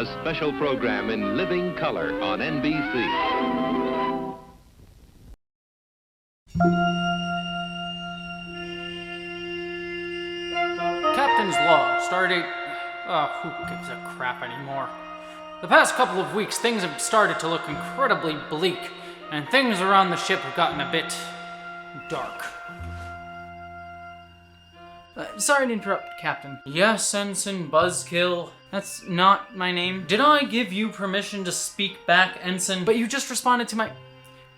a special program in living color on NBC. Captain's log, stardate... who gives a crap anymore? The past couple of weeks, things have started to look incredibly bleak, and things around the ship have gotten a bit... dark. Sorry to interrupt, Captain. Yes, Ensign Buzzkill. That's not my name. Did I give you permission to speak back, Ensign? But you just responded to my...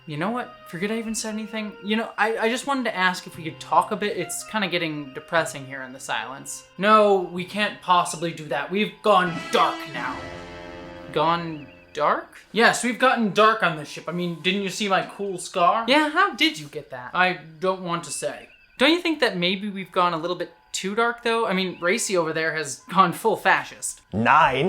You know what? Forget I even said anything. You know, I just wanted to ask if we could talk a bit. It's kind of getting depressing here in the silence. No, we can't possibly do that. We've gone dark now. Gone dark? Yes, we've gotten dark on this ship. I mean, didn't you see my cool scar? Yeah, how did you get that? I don't want to say. Don't you think that maybe we've gone a little bit too dark, though? I mean, Racy over there has gone full fascist. No, I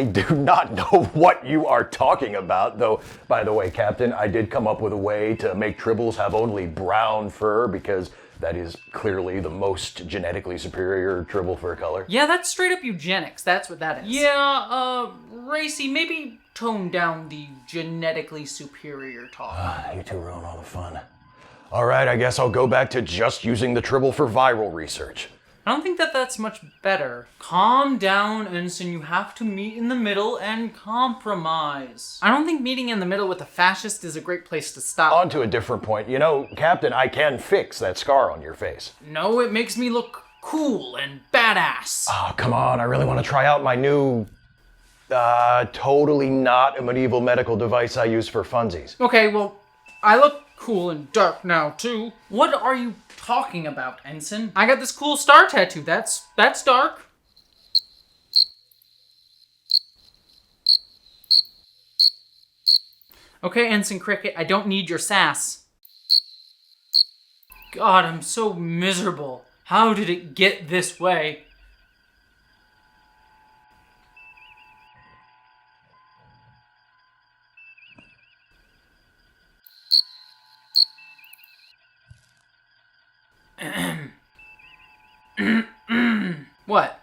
do not know what you are talking about, though, by the way, Captain, I did come up with a way to make tribbles have only brown fur, because that is clearly the most genetically superior tribble fur color. Yeah, that's straight up eugenics, that's what that is. Yeah, Racy, maybe tone down the genetically superior talk. You two ruin all the fun. All right, I guess I'll go back to just using the tribble for viral research. I don't think that that's much better. Calm down, Ensign. You have to meet in the middle and compromise. I don't think meeting in the middle with a fascist is a great place to stop. On to a different point. You know, Captain, I can fix that scar on your face. No, it makes me look cool and badass. Oh, come on. I really want to try out my new... totally not a medieval medical device I use for funsies. Okay, well, I look cool and dark now, too. What are you talking about, Ensign? I got this cool star tattoo. That's dark. Okay, Ensign Cricket, I don't need your sass. God, I'm so miserable. How did it get this way? What?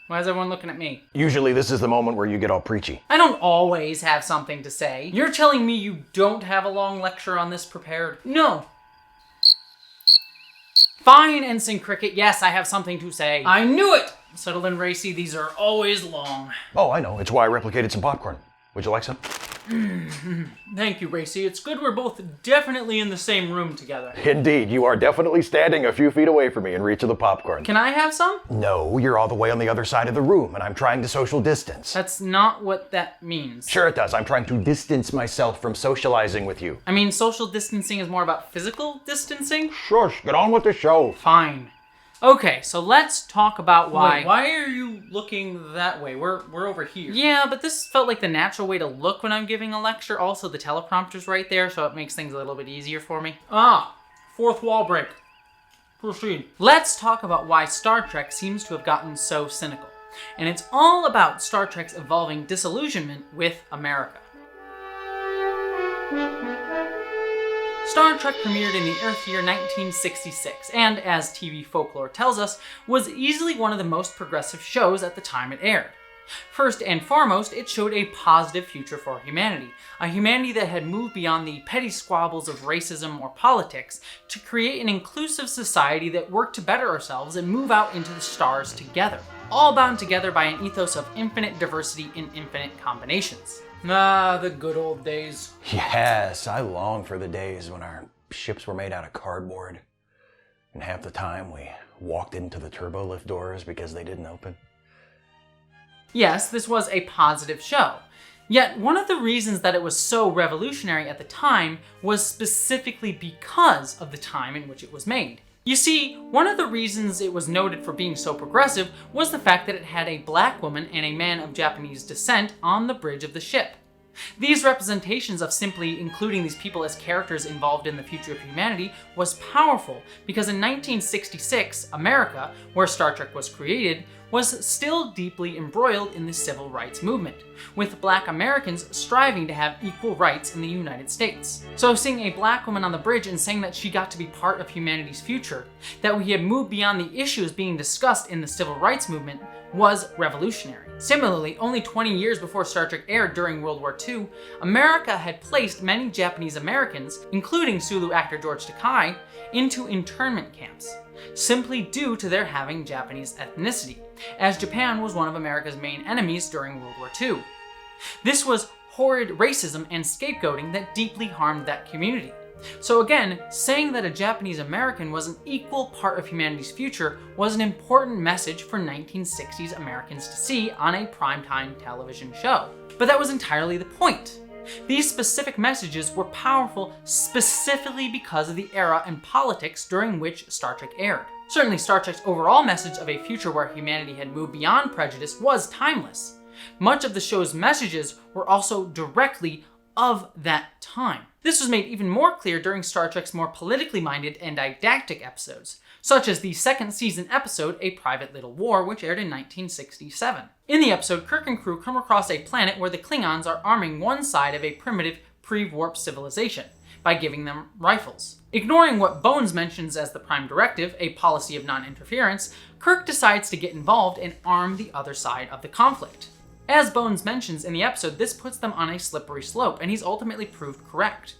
Why is everyone looking at me? Usually this is the moment where you get all preachy. I don't always have something to say. You're telling me you don't have a long lecture on this prepared? No. Fine, Ensign Cricket. Yes, I have something to say. I knew it! Subtle and Racy, these are always long. Oh, I know. It's why I replicated some popcorn. Would you like some? Thank you, Racy. It's good we're both definitely in the same room together. Indeed, you are definitely standing a few feet away from me in reach of the popcorn. Can I have some? No, you're all the way on the other side of the room, and I'm trying to social distance. That's not what that means. Sure it does. I'm trying to distance myself from socializing with you. I mean, social distancing is more about physical distancing? Shush, get on with the show. Fine. Okay, so let's talk about why... Wait, why are you looking that way? We're over here. Yeah, but this felt like the natural way to look when I'm giving a lecture. Also, the teleprompter's right there, so it makes things a little bit easier for me. Fourth wall break. Proceed. Let's talk about why Star Trek seems to have gotten so cynical. And it's all about Star Trek's evolving disillusionment with America. Star Trek premiered in the Earth year 1966, and as TV folklore tells us, was easily one of the most progressive shows at the time it aired. First and foremost, it showed a positive future for humanity, a humanity that had moved beyond the petty squabbles of racism or politics to create an inclusive society that worked to better ourselves and move out into the stars together, all bound together by an ethos of infinite diversity in infinite combinations. Ah, the good old days. Yes, I long for the days when our ships were made out of cardboard. And half the time we walked into the turbolift doors because they didn't open. Yes, this was a positive show. Yet, one of the reasons that it was so revolutionary at the time was specifically because of the time in which it was made. You see, one of the reasons it was noted for being so progressive was the fact that it had a black woman and a man of Japanese descent on the bridge of the ship. These representations of simply including these people as characters involved in the future of humanity was powerful because in 1966, America, where Star Trek was created, was still deeply embroiled in the civil rights movement, with Black Americans striving to have equal rights in the United States. So seeing a black woman on the bridge and saying that she got to be part of humanity's future, that we had moved beyond the issues being discussed in the civil rights movement, was revolutionary. Similarly, only 20 years before Star Trek aired during World War II, America had placed many Japanese Americans, including Sulu actor George Takei, into internment camps, simply due to their having Japanese ethnicity, as Japan was one of America's main enemies during World War II. This was horrid racism and scapegoating that deeply harmed that community. So again, saying that a Japanese American was an equal part of humanity's future was an important message for 1960s Americans to see on a primetime television show. But that was entirely the point. These specific messages were powerful specifically because of the era and politics during which Star Trek aired. Certainly, Star Trek's overall message of a future where humanity had moved beyond prejudice was timeless. Much of the show's messages were also directly of that time. This was made even more clear during Star Trek's more politically minded and didactic episodes, such as the second season episode A Private Little War, which aired in 1967. In the episode, Kirk and crew come across a planet where the Klingons are arming one side of a primitive pre-warp civilization by giving them rifles. Ignoring what Bones mentions as the Prime Directive, a policy of non-interference, Kirk decides to get involved and arm the other side of the conflict. As Bones mentions in the episode, this puts them on a slippery slope, and he's ultimately proved correct.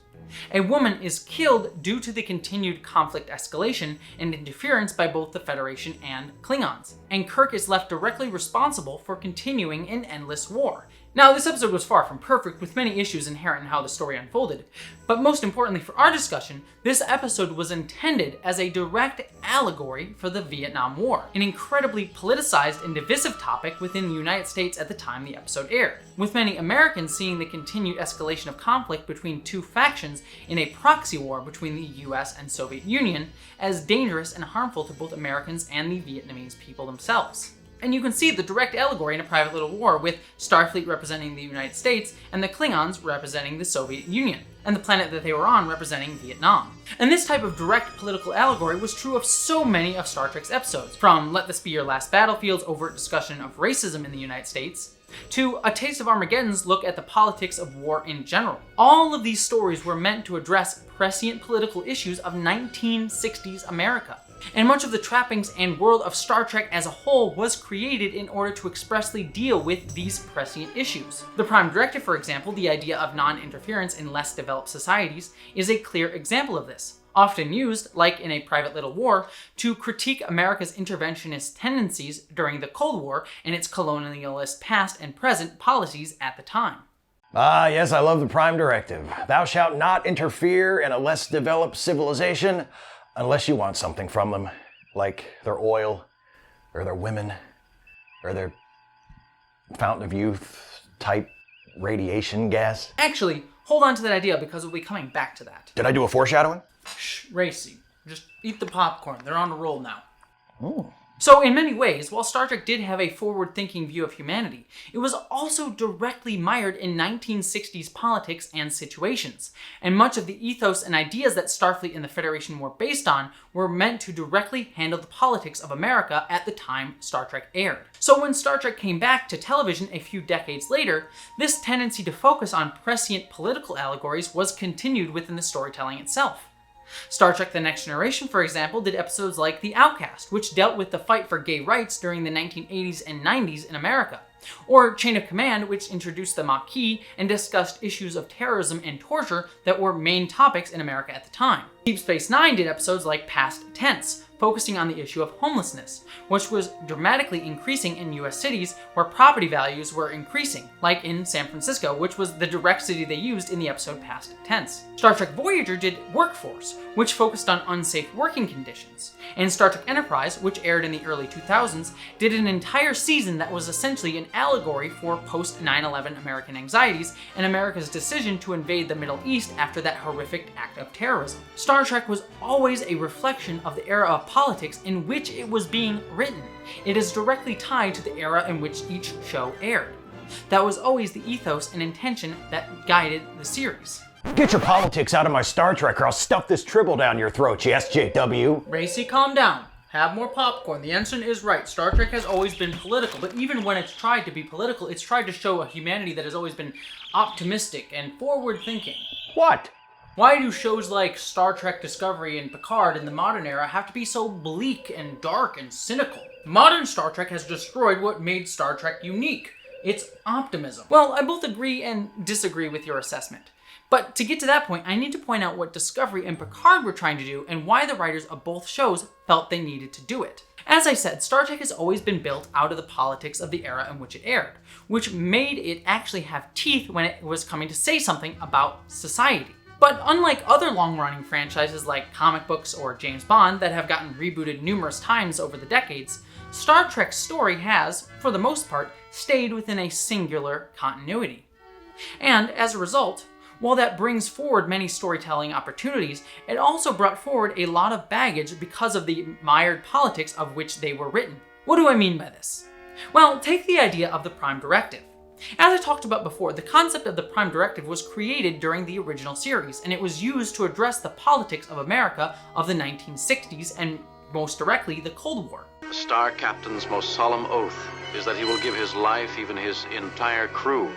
A woman is killed due to the continued conflict escalation and interference by both the Federation and Klingons, and Kirk is left directly responsible for continuing an endless war. Now, this episode was far from perfect, with many issues inherent in how the story unfolded, but most importantly for our discussion, this episode was intended as a direct allegory for the Vietnam War, an incredibly politicized and divisive topic within the United States at the time the episode aired, with many Americans seeing the continued escalation of conflict between two factions in a proxy war between the US and Soviet Union as dangerous and harmful to both Americans and the Vietnamese people themselves. And you can see the direct allegory in A Private Little War, with Starfleet representing the United States and the Klingons representing the Soviet Union, and the planet that they were on representing Vietnam. And this type of direct political allegory was true of so many of Star Trek's episodes, from Let This Be Your Last Battlefield's overt discussion of racism in the United States, to A Taste of Armageddon's look at the politics of war in general. All of these stories were meant to address prescient political issues of 1960s America. And much of the trappings and world of Star Trek as a whole was created in order to expressly deal with these prescient issues. The Prime Directive, for example, the idea of non-interference in less developed societies, is a clear example of this, often used, like in A Private Little War, to critique America's interventionist tendencies during the Cold War and its colonialist past and present policies at the time. Ah, yes, I love the Prime Directive. Thou shalt not interfere in a less developed civilization unless you want something from them, like their oil, or their women, or their fountain of youth type radiation gas. Actually, hold on to that idea because we'll be coming back to that. Did I do a foreshadowing? Shh, Racy. Just eat the popcorn. They're on a roll now. Ooh. So in many ways, while Star Trek did have a forward-thinking view of humanity, it was also directly mired in 1960s politics and situations, and much of the ethos and ideas that Starfleet and the Federation were based on were meant to directly handle the politics of America at the time Star Trek aired. So when Star Trek came back to television a few decades later, this tendency to focus on prescient political allegories was continued within the storytelling itself. Star Trek The Next Generation, for example, did episodes like The Outcast, which dealt with the fight for gay rights during the 1980s and 90s in America, or Chain of Command, which introduced the Maquis and discussed issues of terrorism and torture that were main topics in America at the time. Deep Space Nine did episodes like Past Tense, focusing on the issue of homelessness, which was dramatically increasing in US cities where property values were increasing, like in San Francisco, which was the direct city they used in the episode Past Tense. Star Trek Voyager did Workforce, which focused on unsafe working conditions, and Star Trek Enterprise, which aired in the early 2000s, did an entire season that was essentially an allegory for post-9/11 American anxieties and America's decision to invade the Middle East after that horrific act of terrorism. Star Trek was always a reflection of the era of politics in which it was being written. It is directly tied to the era in which each show aired. That was always the ethos and intention that guided the series. Get your politics out of my Star Trek or I'll stuff this tribble down your throat, you SJW. Racy, calm down. Have more popcorn. The ensign is right. Star Trek has always been political, but even when it's tried to be political, it's tried to show a humanity that has always been optimistic and forward-thinking. What? Why do shows like Star Trek Discovery and Picard in the modern era have to be so bleak and dark and cynical? Modern Star Trek has destroyed what made Star Trek unique. It's optimism. Well, I both agree and disagree with your assessment. But to get to that point, I need to point out what Discovery and Picard were trying to do and why the writers of both shows felt they needed to do it. As I said, Star Trek has always been built out of the politics of the era in which it aired, which made it actually have teeth when it was coming to say something about society. But unlike other long-running franchises like comic books or James Bond that have gotten rebooted numerous times over the decades, Star Trek's story has, for the most part, stayed within a singular continuity. And as a result, while that brings forward many storytelling opportunities, it also brought forward a lot of baggage because of the mired politics of which they were written. What do I mean by this? Well, take the idea of the Prime Directive. As I talked about before, the concept of the Prime Directive was created during the original series, and it was used to address the politics of America of the 1960s and, most directly, the Cold War. The Star Captain's most solemn oath is that he will give his life, even his entire crew,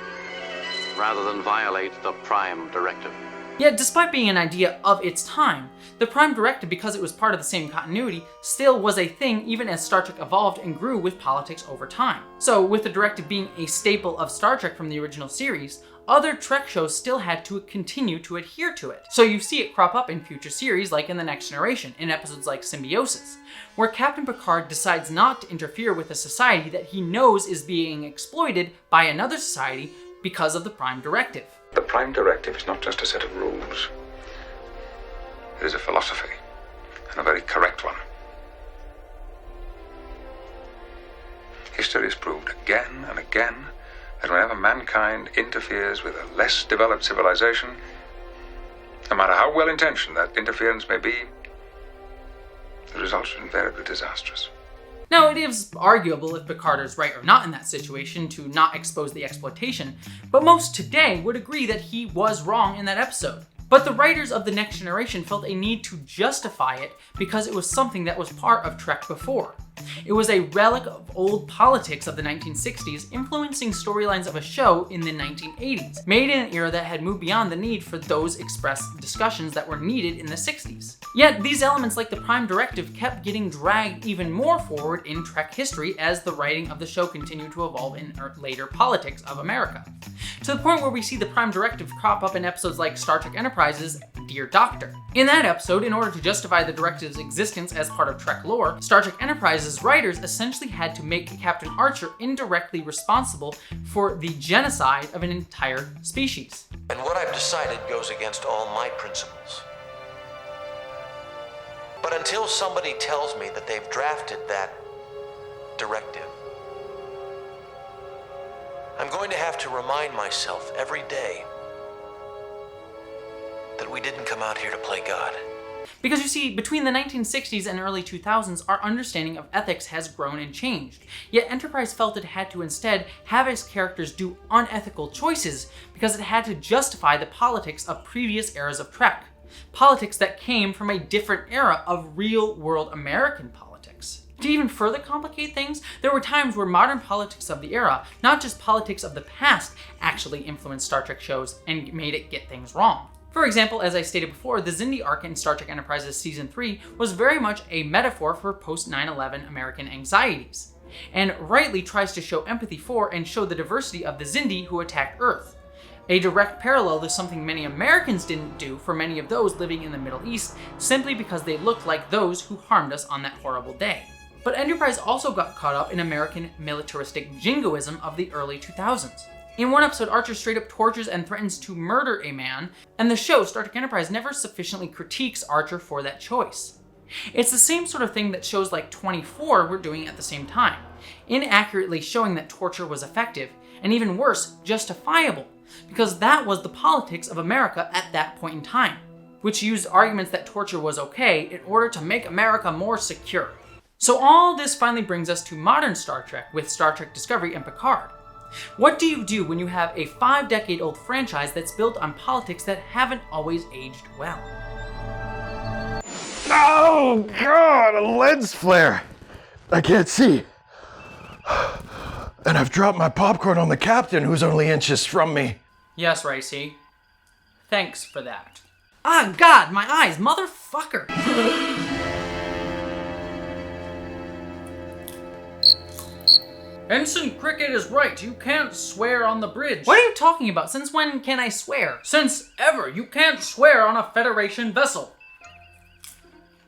rather than violate the Prime Directive. Yet, despite being an idea of its time, the Prime Directive, because it was part of the same continuity, still was a thing even as Star Trek evolved and grew with politics over time. So, with the Directive being a staple of Star Trek from the original series, other Trek shows still had to continue to adhere to it. So you see it crop up in future series like in The Next Generation, in episodes like Symbiosis, where Captain Picard decides not to interfere with a society that he knows is being exploited by another society because of the Prime Directive. The Prime Directive is not just a set of rules. It is a philosophy, and a very correct one. History has proved again and again that whenever mankind interferes with a less developed civilization, no matter how well-intentioned that interference may be, the results are invariably disastrous. Now, it is arguable if Picard is right or not in that situation to not expose the exploitation, but most today would agree that he was wrong in that episode. But the writers of The Next Generation felt a need to justify it because it was something that was part of Trek before. It was a relic of old politics of the 1960s, influencing storylines of a show in the 1980s, made in an era that had moved beyond the need for those expressed discussions that were needed in the 60s. Yet, these elements like the Prime Directive kept getting dragged even more forward in Trek history as the writing of the show continued to evolve in later politics of America. To the point where we see the Prime Directive crop up in episodes like Star Trek Enterprise's Dear Doctor. In that episode, in order to justify the Directive's existence as part of Trek lore, Star Trek Enterprise's writers essentially had to make Captain Archer indirectly responsible for the genocide of an entire species. And what I've decided goes against all my principles. But until somebody tells me that they've drafted that directive, I'm going to have to remind myself every day that we didn't come out here to play God. Because you see, between the 1960s and early 2000s, our understanding of ethics has grown and changed. Yet Enterprise felt it had to instead have its characters do unethical choices because it had to justify the politics of previous eras of Trek. Politics that came from a different era of real-world American politics. To even further complicate things, there were times where modern politics of the era, not just politics of the past, actually influenced Star Trek shows and made it get things wrong. For example, as I stated before, the Xindi arc in Star Trek Enterprise's Season 3 was very much a metaphor for post-9/11 American anxieties, and rightly tries to show empathy for and show the diversity of the Xindi who attacked Earth. A direct parallel to something many Americans didn't do for many of those living in the Middle East, simply because they looked like those who harmed us on that horrible day. But Enterprise also got caught up in American militaristic jingoism of the early 2000s. In one episode, Archer straight up tortures and threatens to murder a man, and the show, Star Trek Enterprise, never sufficiently critiques Archer for that choice. It's the same sort of thing that shows like 24 were doing at the same time, inaccurately showing that torture was effective, and even worse, justifiable, because that was the politics of America at that point in time, which used arguments that torture was okay in order to make America more secure. So all this finally brings us to modern Star Trek with Star Trek Discovery and Picard. What do you do when you have a 5-decade-old franchise that's built on politics that haven't always aged well? Oh, God, a lens flare. I can't see. And I've dropped my popcorn on the captain, who's only inches from me. Yes, Ricey. Thanks for that. Ah, God, my eyes, motherfucker! Ensign Cricket is right, you can't swear on the bridge. What are you talking about? Since when can I swear? Since ever, you can't swear on a Federation vessel.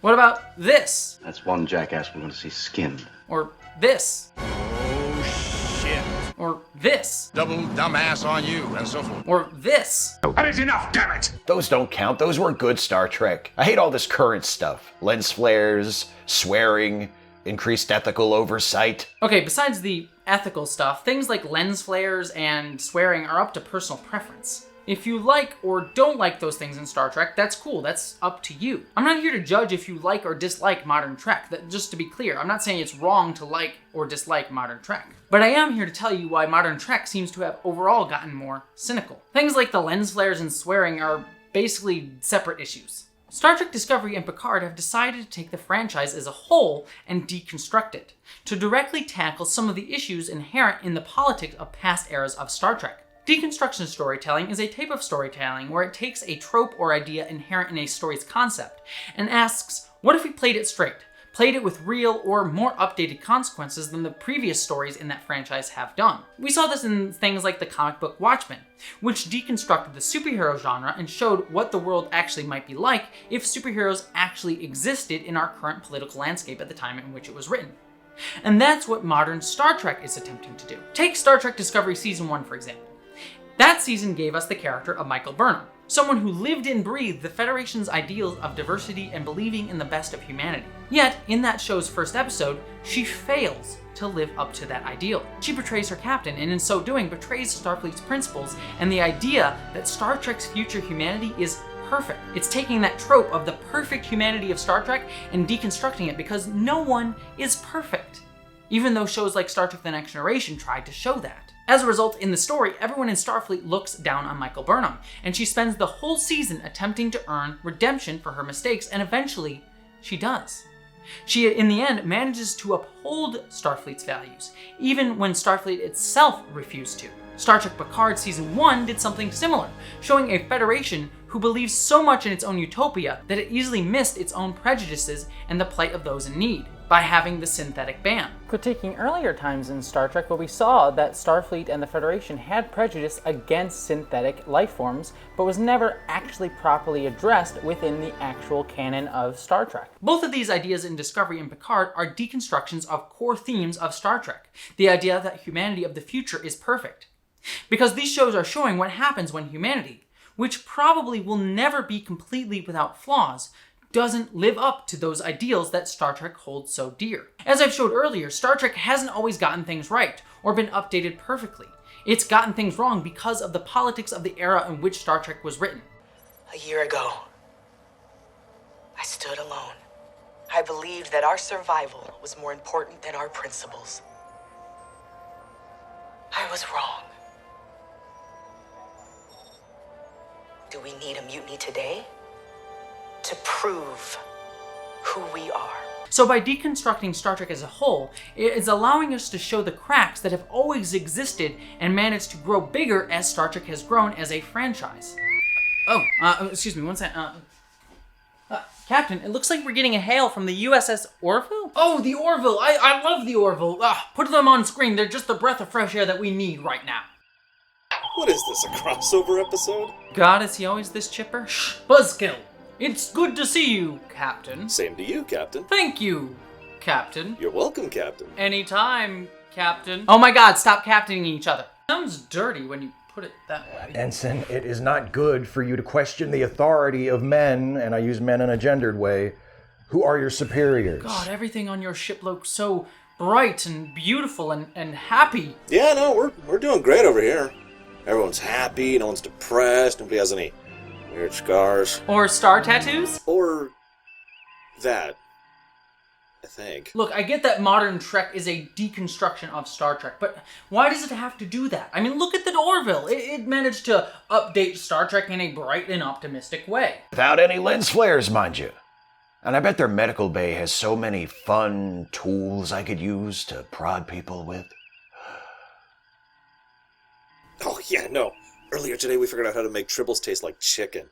What about this? That's one jackass we're going to see skinned. Or this? Oh, shit. Or this? Double dumbass on you, and so forth. Or this? That is enough, damn it! Those don't count. Those were good Star Trek. I hate all this current stuff. Lens flares, swearing, increased ethical oversight. Okay, besides the ethical stuff, things like lens flares and swearing are up to personal preference. If you like or don't like those things in Star Trek, that's cool, that's up to you. I'm not here to judge if you like or dislike modern Trek. Just to be clear, I'm not saying it's wrong to like or dislike modern Trek. But I am here to tell you why modern Trek seems to have overall gotten more cynical. Things like the lens flares and swearing are basically separate issues. Star Trek Discovery and Picard have decided to take the franchise as a whole and deconstruct it, to directly tackle some of the issues inherent in the politics of past eras of Star Trek. Deconstruction storytelling is a type of storytelling where it takes a trope or idea inherent in a story's concept and asks, what if we played it straight? Played it with real or more updated consequences than the previous stories in that franchise have done. We saw this in things like the comic book Watchmen, which deconstructed the superhero genre and showed what the world actually might be like if superheroes actually existed in our current political landscape at the time in which it was written. And that's what modern Star Trek is attempting to do. Take Star Trek Discovery Season 1, for example. That season gave us the character of Michael Burnham, someone who lived and breathed the Federation's ideals of diversity and believing in the best of humanity. Yet, in that show's first episode, she fails to live up to that ideal. She betrays her captain, and in so doing betrays Starfleet's principles and the idea that Star Trek's future humanity is perfect. It's taking that trope of the perfect humanity of Star Trek and deconstructing it because no one is perfect. Even though shows like Star Trek The Next Generation tried to show that. As a result, in the story, everyone in Starfleet looks down on Michael Burnham, and she spends the whole season attempting to earn redemption for her mistakes, and eventually, she does. She, in the end, manages to uphold Starfleet's values, even when Starfleet itself refused to. Star Trek Picard Season 1 did something similar, showing a Federation who believes so much in its own utopia that it easily missed its own prejudices and the plight of those in need, by having the synthetic ban. Critiquing earlier times in Star Trek, where we saw that Starfleet and the Federation had prejudice against synthetic life forms, but was never actually properly addressed within the actual canon of Star Trek. Both of these ideas in Discovery and Picard are deconstructions of core themes of Star Trek, the idea that humanity of the future is perfect. Because these shows are showing what happens when humanity, which probably will never be completely without flaws, doesn't live up to those ideals that Star Trek holds so dear. As I've showed earlier, Star Trek hasn't always gotten things right, or been updated perfectly. It's gotten things wrong because of the politics of the era in which Star Trek was written. A year ago, I stood alone. I believed that our survival was more important than our principles. I was wrong. Do we need a mutiny today? To prove who we are. So by deconstructing Star Trek as a whole, it is allowing us to show the cracks that have always existed and managed to grow bigger as Star Trek has grown as a franchise. Excuse me, one second. Captain, it looks like we're getting a hail from the USS Orville? Oh, the Orville! I love the Orville! Put them on screen, they're just the breath of fresh air that we need right now. What is this, a crossover episode? God, is he always this chipper? Shh, buzzkill! It's good to see you, Captain. Same to you, Captain. Thank you, Captain. You're welcome, Captain. Anytime, Captain. Oh my God, stop captaining each other. Sounds dirty when you put it that way. Ensign, it is not good for you to question the authority of men, and I use men in a gendered way, who are your superiors. God, everything on your ship looks so bright and beautiful and happy. Yeah, no, we're doing great over here. Everyone's happy, no one's depressed, nobody has any weird scars. Or star tattoos? Or that, I think. Look, I get that modern Trek is a deconstruction of Star Trek, but why does it have to do that? I mean, look at the Orville. It managed to update Star Trek in a bright and optimistic way. Without any lens flares, mind you. And I bet their medical bay has so many fun tools I could use to prod people with. Oh, yeah, no. Earlier today we figured out how to make tribbles taste like chicken.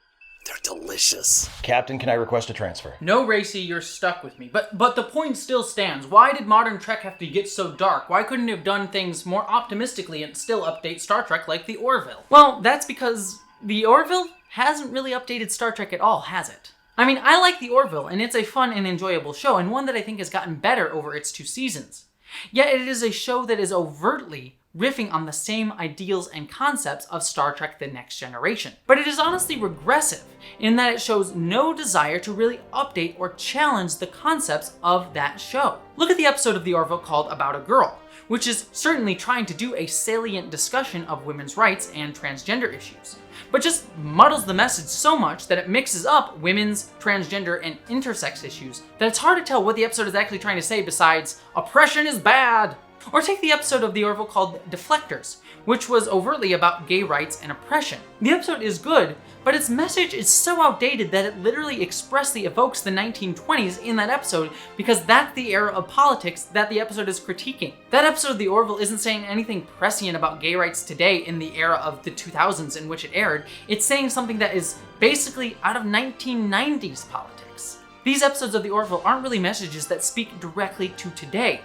They're delicious. Captain, can I request a transfer? No, Racy, you're stuck with me. But the point still stands. Why did modern Trek have to get so dark? Why couldn't it have done things more optimistically and still update Star Trek like the Orville? Well, that's because the Orville hasn't really updated Star Trek at all, has it? I mean, I like the Orville, and it's a fun and enjoyable show, and one that I think has gotten better over its 2 seasons. Yet it is a show that is overtly riffing on the same ideals and concepts of Star Trek The Next Generation. But it is honestly regressive in that it shows no desire to really update or challenge the concepts of that show. Look at the episode of The Orville called About a Girl, which is certainly trying to do a salient discussion of women's rights and transgender issues, but just muddles the message so much that it mixes up women's, transgender, and intersex issues that it's hard to tell what the episode is actually trying to say besides, oppression is bad. Or take the episode of The Orville called Deflectors, which was overtly about gay rights and oppression. The episode is good, but its message is so outdated that it literally expressly evokes the 1920s in that episode because that's the era of politics that the episode is critiquing. That episode of The Orville isn't saying anything prescient about gay rights today in the era of the 2000s in which it aired. It's saying something that is basically out of 1990s politics. These episodes of The Orville aren't really messages that speak directly to today,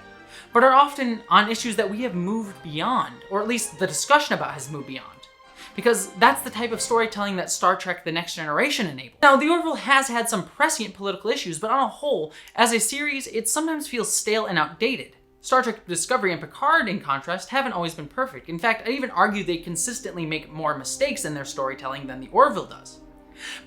but are often on issues that we have moved beyond, or at least the discussion about has moved beyond. Because that's the type of storytelling that Star Trek The Next Generation enabled. Now, The Orville has had some prescient political issues, but on a whole, as a series, it sometimes feels stale and outdated. Star Trek Discovery and Picard, in contrast, haven't always been perfect. In fact, I'd even argue they consistently make more mistakes in their storytelling than The Orville does.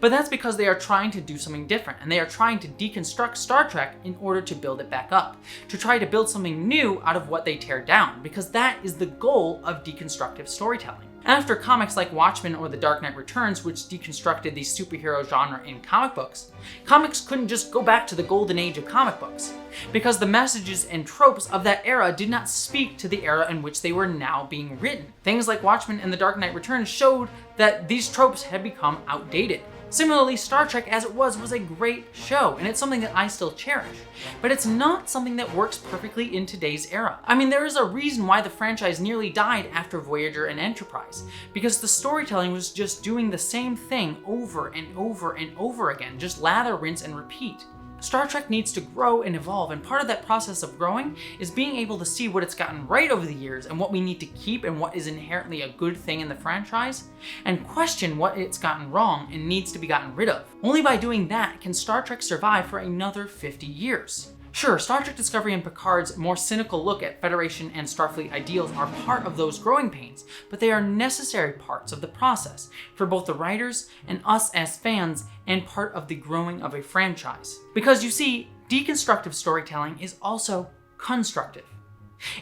But that's because they are trying to do something different, and they are trying to deconstruct Star Trek in order to build it back up, to try to build something new out of what they tear down, because that is the goal of deconstructive storytelling. After comics like Watchmen or The Dark Knight Returns, which deconstructed the superhero genre in comic books, comics couldn't just go back to the golden age of comic books, because the messages and tropes of that era did not speak to the era in which they were now being written. Things like Watchmen and The Dark Knight Returns showed that these tropes had become outdated. Similarly, Star Trek as it was a great show, and it's something that I still cherish. But it's not something that works perfectly in today's era. I mean, there is a reason why the franchise nearly died after Voyager and Enterprise, because the storytelling was just doing the same thing over and over and over again, just lather, rinse, and repeat. Star Trek needs to grow and evolve, and part of that process of growing is being able to see what it's gotten right over the years and what we need to keep and what is inherently a good thing in the franchise, and question what it's gotten wrong and needs to be gotten rid of. Only by doing that can Star Trek survive for another 50 years. Sure, Star Trek Discovery and Picard's more cynical look at Federation and Starfleet ideals are part of those growing pains, but they are necessary parts of the process for both the writers and us as fans, and part of the growing of a franchise. Because you see, deconstructive storytelling is also constructive.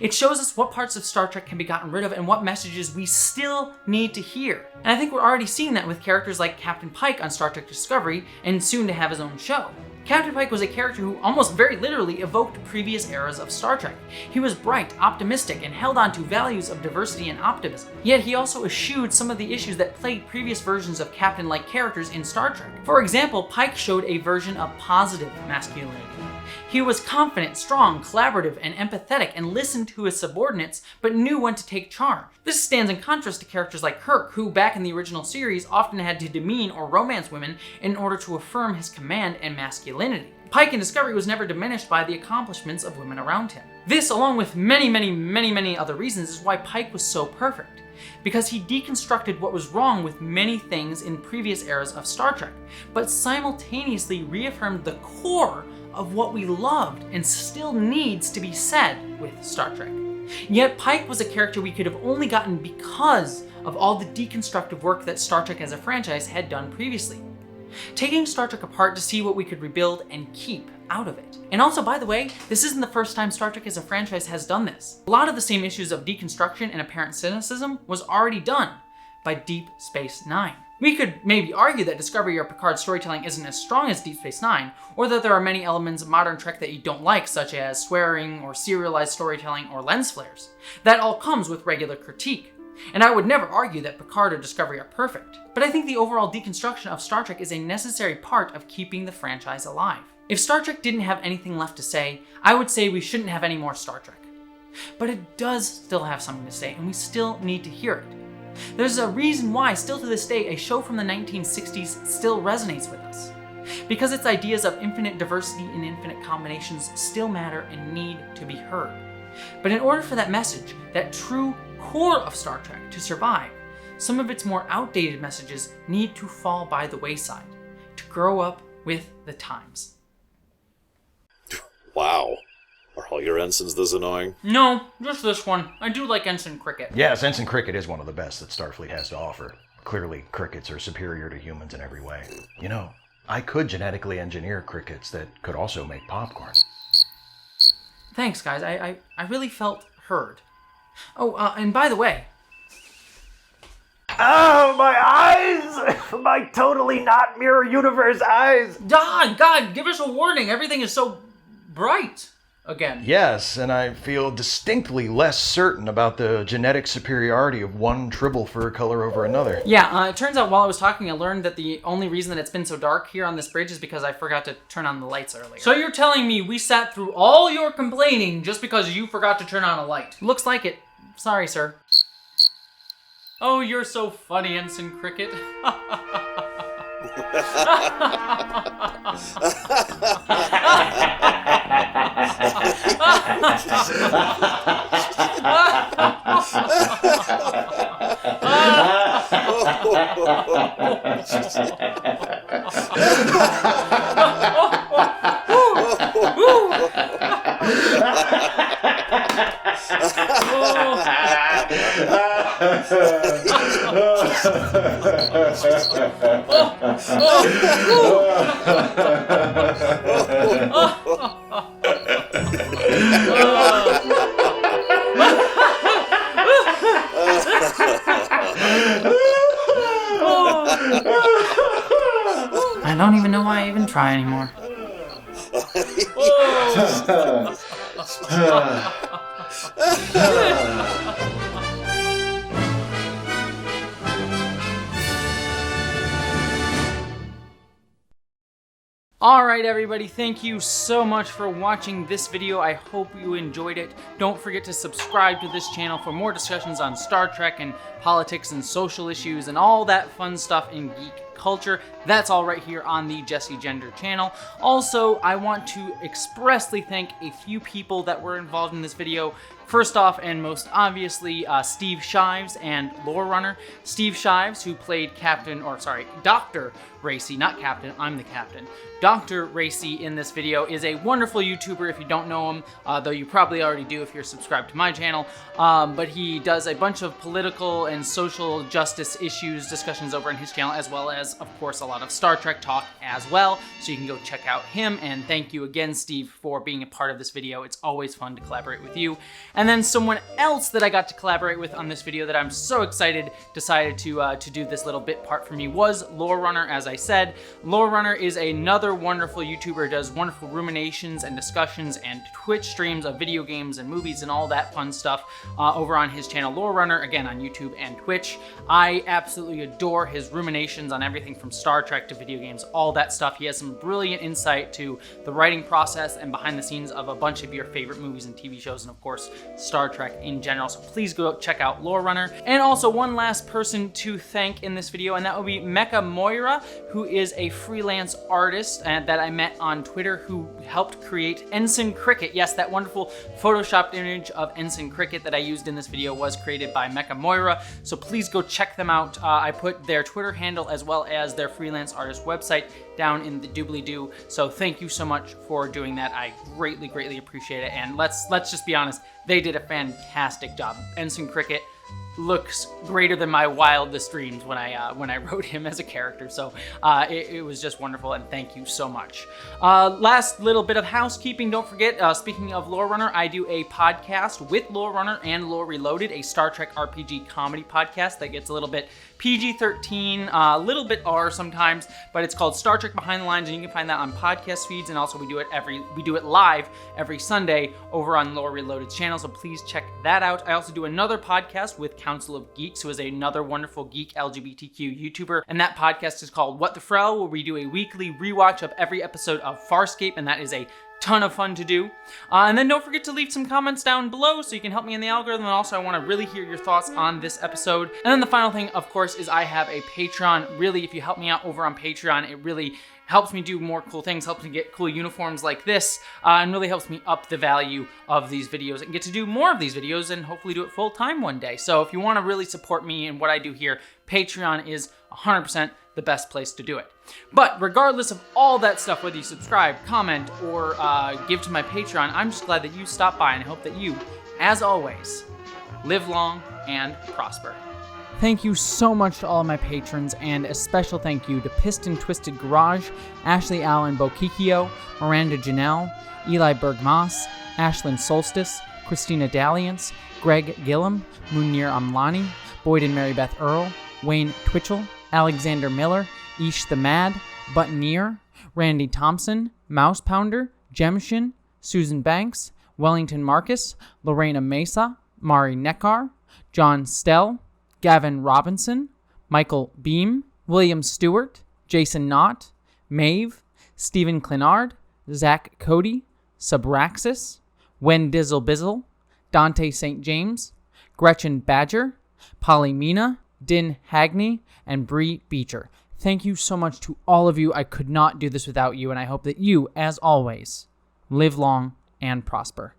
It shows us what parts of Star Trek can be gotten rid of and what messages we still need to hear. And I think we're already seeing that with characters like Captain Pike on Star Trek Discovery, and soon to have his own show. Captain Pike was a character who almost very literally evoked previous eras of Star Trek. He was bright, optimistic, and held on to values of diversity and optimism. Yet he also eschewed some of the issues that plagued previous versions of Captain-like characters in Star Trek. For example, Pike showed a version of positive masculinity. He was confident, strong, collaborative, and empathetic, and listened to his subordinates, but knew when to take charge. This stands in contrast to characters like Kirk, who back in the original series often had to demean or romance women in order to affirm his command and masculinity. Pike in Discovery was never diminished by the accomplishments of women around him. This, along with many other reasons, is why Pike was so perfect. Because he deconstructed what was wrong with many things in previous eras of Star Trek, but simultaneously reaffirmed the core of what we loved and still needs to be said with Star Trek. Yet Pike was a character we could have only gotten because of all the deconstructive work that Star Trek as a franchise had done previously. Taking Star Trek apart to see what we could rebuild and keep out of it. And also, by the way, this isn't the first time Star Trek as a franchise has done this. A lot of the same issues of deconstruction and apparent cynicism was already done by Deep Space Nine. We could maybe argue that Discovery or Picard's storytelling isn't as strong as Deep Space Nine, or that there are many elements of modern Trek that you don't like, such as swearing or serialized storytelling or lens flares. That all comes with regular critique. And I would never argue that Picard or Discovery are perfect, but I think the overall deconstruction of Star Trek is a necessary part of keeping the franchise alive. If Star Trek didn't have anything left to say, I would say we shouldn't have any more Star Trek. But it does still have something to say, and we still need to hear it. There's a reason why, still to this day, a show from the 1960s still resonates with us. Because its ideas of infinite diversity and infinite combinations still matter and need to be heard. But in order for that message, that true core of Star Trek, to survive, some of its more outdated messages need to fall by the wayside, to grow up with the times. Wow. Are all your ensigns this annoying? No, just this one. I do like Ensign Cricket. Yes, Ensign Cricket is one of the best that Starfleet has to offer. Clearly, crickets are superior to humans in every way. You know, I could genetically engineer crickets that could also make popcorn. Thanks, guys. I really felt heard. Oh, and by the way... Oh, my eyes! My totally not mirror universe eyes! God, give us a warning. Everything is so bright again. Yes, and I feel distinctly less certain about the genetic superiority of one tribble fur color over another. Yeah, it turns out while I was talking, I learned that the only reason that it's been so dark here on this bridge is because I forgot to turn on the lights earlier. So you're telling me we sat through all your complaining just because you forgot to turn on a light? Looks like it. Sorry, sir. Oh, you're so funny, Ensign Cricket. I don't even know why I even try anymore. Alright everybody, thank you so much for watching this video. I hope you enjoyed it. Don't forget to subscribe to this channel for more discussions on Star Trek and politics and social issues and all that fun stuff in geek culture. That's all right here on the Jesse Gender channel. Also, I want to expressly thank a few people that were involved in this video. First off, and most obviously, Steve Shives and Lorerunner. Steve Shives, who played Dr. Racy, not Captain, I'm the Captain. Dr. Racy in this video is a wonderful YouTuber if you don't know him, though you probably already do if you're subscribed to my channel. But he does a bunch of political and social justice issues discussions over on his channel, as well as, of course, a lot of Star Trek talk as well. So you can go check out him, and thank you again, Steve, for being a part of this video. It's always fun to collaborate with you. And then someone else that I got to collaborate with on this video that I'm so excited decided to do this little bit part for me was Lorerunner, as I said. Lorerunner is another wonderful YouTuber, does wonderful ruminations and discussions and Twitch streams of video games and movies and all that fun stuff over on his channel Lorerunner, again on YouTube and Twitch. I absolutely adore his ruminations on everything from Star Trek to video games, all that stuff. He has some brilliant insight to the writing process and behind the scenes of a bunch of your favorite movies and TV shows, and of course Star Trek in general, so please go check out Lorerunner. And also one last person to thank in this video, and that would be Mecha Moira, who is a freelance artist that I met on Twitter, who helped create Ensign Cricket. Yes, that wonderful photoshopped image of Ensign Cricket that I used in this video was created by Mecha Moira, so please go check them out. I put their Twitter handle as well as their freelance artist website down in the doobly-doo, so thank you so much for doing that. I greatly appreciate it, and let's just be honest, they did a fantastic job. Ensign Cricket looks greater than my wildest dreams when I wrote him as a character, so it was just wonderful, and thank you so much. Last little bit of housekeeping, don't forget, speaking of Lorerunner, I do a podcast with Lorerunner and Lore Reloaded, a Star Trek RPG comedy podcast that gets a little bit PG-13, a little bit R sometimes, but it's called Star Trek Behind the Lines, and you can find that on podcast feeds, and also we do it live every Sunday over on Lore Reloaded's channel, so please check that out. I also do another podcast with Council of Geeks, who is another wonderful geek LGBTQ YouTuber, and that podcast is called What the Frell, where we do a weekly rewatch of every episode of Farscape, and that is a ton of fun to do. And then don't forget to leave some comments down below so you can help me in the algorithm. And also, I want to really hear your thoughts on this episode. And then the final thing, of course, is I have a Patreon. Really, if you help me out over on Patreon, it really helps me do more cool things, helps me get cool uniforms like this, and really helps me up the value of these videos and get to do more of these videos and hopefully do it full time one day. So if you want to really support me and what I do here, Patreon is 100% the best place to do it. But regardless of all that stuff, whether you subscribe, comment, or give to my Patreon, I'm just glad that you stopped by, and I hope that you, as always, live long and prosper. Thank you so much to all of my patrons, and a special thank you to Piston Twisted Garage, Ashley Allen Bokikio, Miranda Janelle, Eli Bergmas, Ashlyn Solstice, Christina Dalliance, Greg Gillum, Munir Amlani, Boyd and Mary Beth Earl, Wayne Twitchell, Alexander Miller, Ish the Mad, Buttoneer, Randy Thompson, Mouse Pounder, Jemshin, Susan Banks, Wellington Marcus, Lorena Mesa, Mari Neckar, John Stell, Gavin Robinson, Michael Beam, William Stewart, Jason Knott, Maeve, Stephen Clinard, Zach Cody, Subraxis, Wen Dizzle Bizzle, Dante St. James, Gretchen Badger, Polly Mina, Din Hagney, and Bree Beecher. Thank you so much to all of you. I could not do this without you, and I hope that you, as always, live long and prosper.